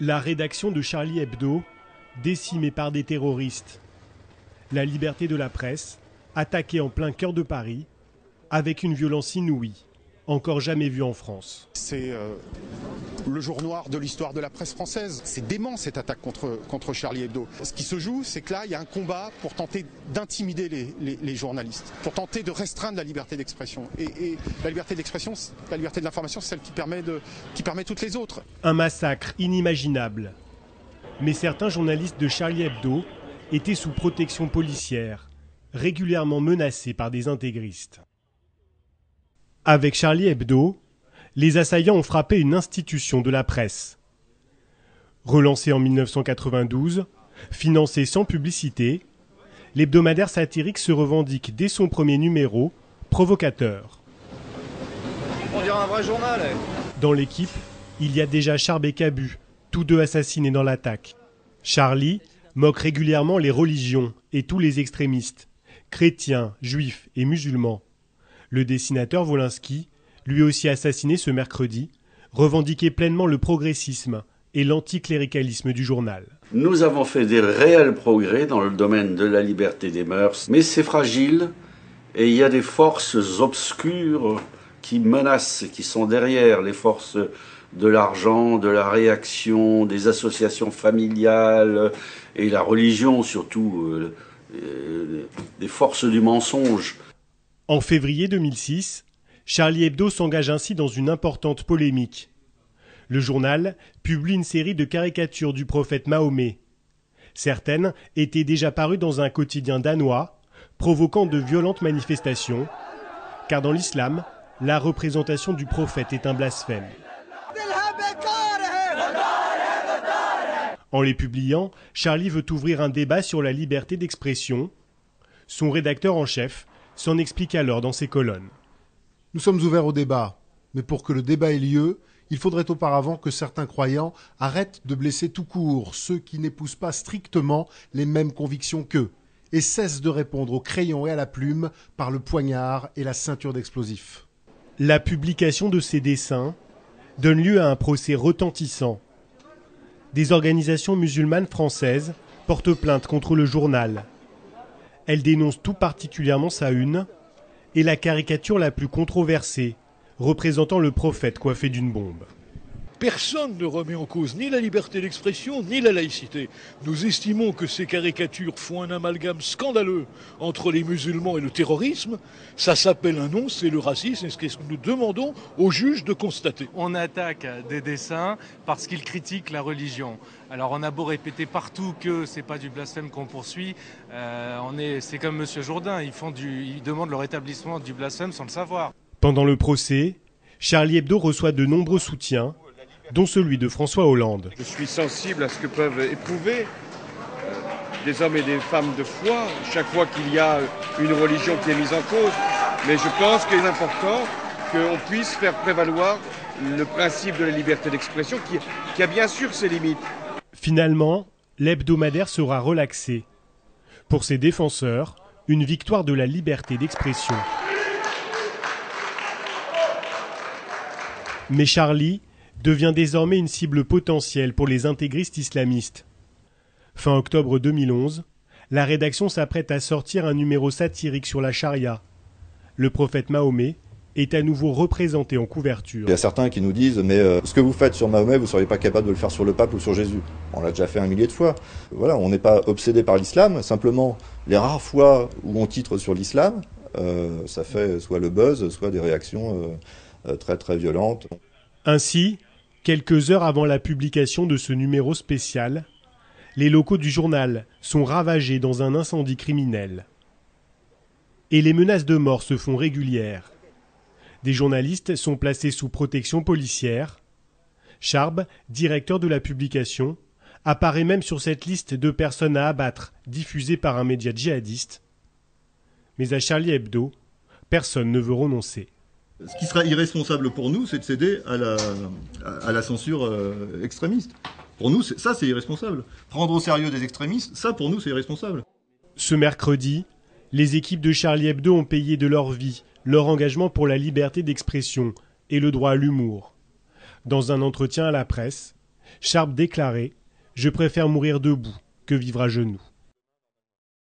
La rédaction de Charlie Hebdo, décimée par des terroristes. La liberté de la presse, attaquée en plein cœur de Paris, avec une violence inouïe, encore jamais vue en France. C'est le jour noir de l'histoire de la presse française. C'est dément cette attaque contre Charlie Hebdo. Ce qui se joue, c'est que là, il y a un combat pour tenter d'intimider les journalistes, pour tenter de restreindre la liberté d'expression. Et la liberté d'expression, la liberté de l'information, c'est celle qui permet toutes les autres. Un massacre inimaginable. Mais certains journalistes de Charlie Hebdo étaient sous protection policière, régulièrement menacés par des intégristes. Avec Charlie Hebdo, les assaillants ont frappé une institution de la presse. Relancé en 1992, financé sans publicité, l'hebdomadaire satirique se revendique dès son premier numéro provocateur. On dirait un vrai journal. Dans l'équipe, il y a déjà Charb et Cabu, tous deux assassinés dans l'attaque. Charlie moque régulièrement les religions et tous les extrémistes, chrétiens, juifs et musulmans. Le dessinateur Wolinski, lui aussi assassiné ce mercredi, revendiquait pleinement le progressisme et l'anticléricalisme du journal. Nous avons fait des réels progrès dans le domaine de la liberté des mœurs, mais c'est fragile et il y a des forces obscures qui menacent, qui sont derrière les forces de l'argent, de la réaction, des associations familiales et la religion surtout, des forces du mensonge. En février 2006, Charlie Hebdo s'engage ainsi dans une importante polémique. Le journal publie une série de caricatures du prophète Mahomet. Certaines étaient déjà parues dans un quotidien danois, provoquant de violentes manifestations, car dans l'islam, la représentation du prophète est un blasphème. En les publiant, Charlie veut ouvrir un débat sur la liberté d'expression. Son rédacteur en chef s'en explique alors dans ses colonnes. Nous sommes ouverts au débat, mais pour que le débat ait lieu, il faudrait auparavant que certains croyants arrêtent de blesser tout court ceux qui n'épousent pas strictement les mêmes convictions qu'eux et cessent de répondre au crayon et à la plume par le poignard et la ceinture d'explosifs. La publication de ces dessins donne lieu à un procès retentissant. Des organisations musulmanes françaises portent plainte contre le journal. Elles dénoncent tout particulièrement sa une et la caricature la plus controversée, représentant le prophète coiffé d'une bombe. Personne ne remet en cause ni la liberté d'expression ni la laïcité. Nous estimons que ces caricatures font un amalgame scandaleux entre les musulmans et le terrorisme. Ça s'appelle un nom, c'est le racisme, et c'est ce que nous demandons aux juges de constater. On attaque des dessins parce qu'ils critiquent la religion. Alors on a beau répéter partout que c'est pas du blasphème qu'on poursuit, c'est comme M. Jourdain, ils demandent le rétablissement du blasphème sans le savoir. Pendant le procès, Charlie Hebdo reçoit de nombreux soutiens, dont celui de François Hollande. Je suis sensible à ce que peuvent éprouver des hommes et des femmes de foi chaque fois qu'il y a une religion qui est mise en cause. Mais je pense qu'il est important qu'on puisse faire prévaloir le principe de la liberté d'expression qui a bien sûr ses limites. Finalement, l'hebdomadaire sera relaxé. Pour ses défenseurs, une victoire de la liberté d'expression. Mais Charlie devient désormais une cible potentielle pour les intégristes islamistes. Fin octobre 2011, la rédaction s'apprête à sortir un numéro satirique sur la charia. Le prophète Mahomet est à nouveau représenté en couverture. Il y a certains qui nous disent « mais ce que vous faites sur Mahomet, vous ne seriez pas capable de le faire sur le pape ou sur Jésus ». On l'a déjà fait 1 millier de fois. Voilà, on n'est pas obsédé par l'islam, simplement les rares fois où on titre sur l'islam, ça fait soit le buzz, soit des réactions très très violentes. Ainsi, quelques heures avant la publication de ce numéro spécial, les locaux du journal sont ravagés dans un incendie criminel. Et les menaces de mort se font régulières. Des journalistes sont placés sous protection policière. Charb, directeur de la publication, apparaît même sur cette liste de personnes à abattre diffusée par un média djihadiste. Mais à Charlie Hebdo, personne ne veut renoncer. Ce qui sera irresponsable pour nous, c'est de céder à la censure extrémiste. Pour nous, ça c'est irresponsable. Prendre au sérieux des extrémistes, ça pour nous c'est irresponsable. Ce mercredi, les équipes de Charlie Hebdo ont payé de leur vie leur engagement pour la liberté d'expression et le droit à l'humour. Dans un entretien à la presse, Sharp déclarait « Je préfère mourir debout que vivre à genoux ».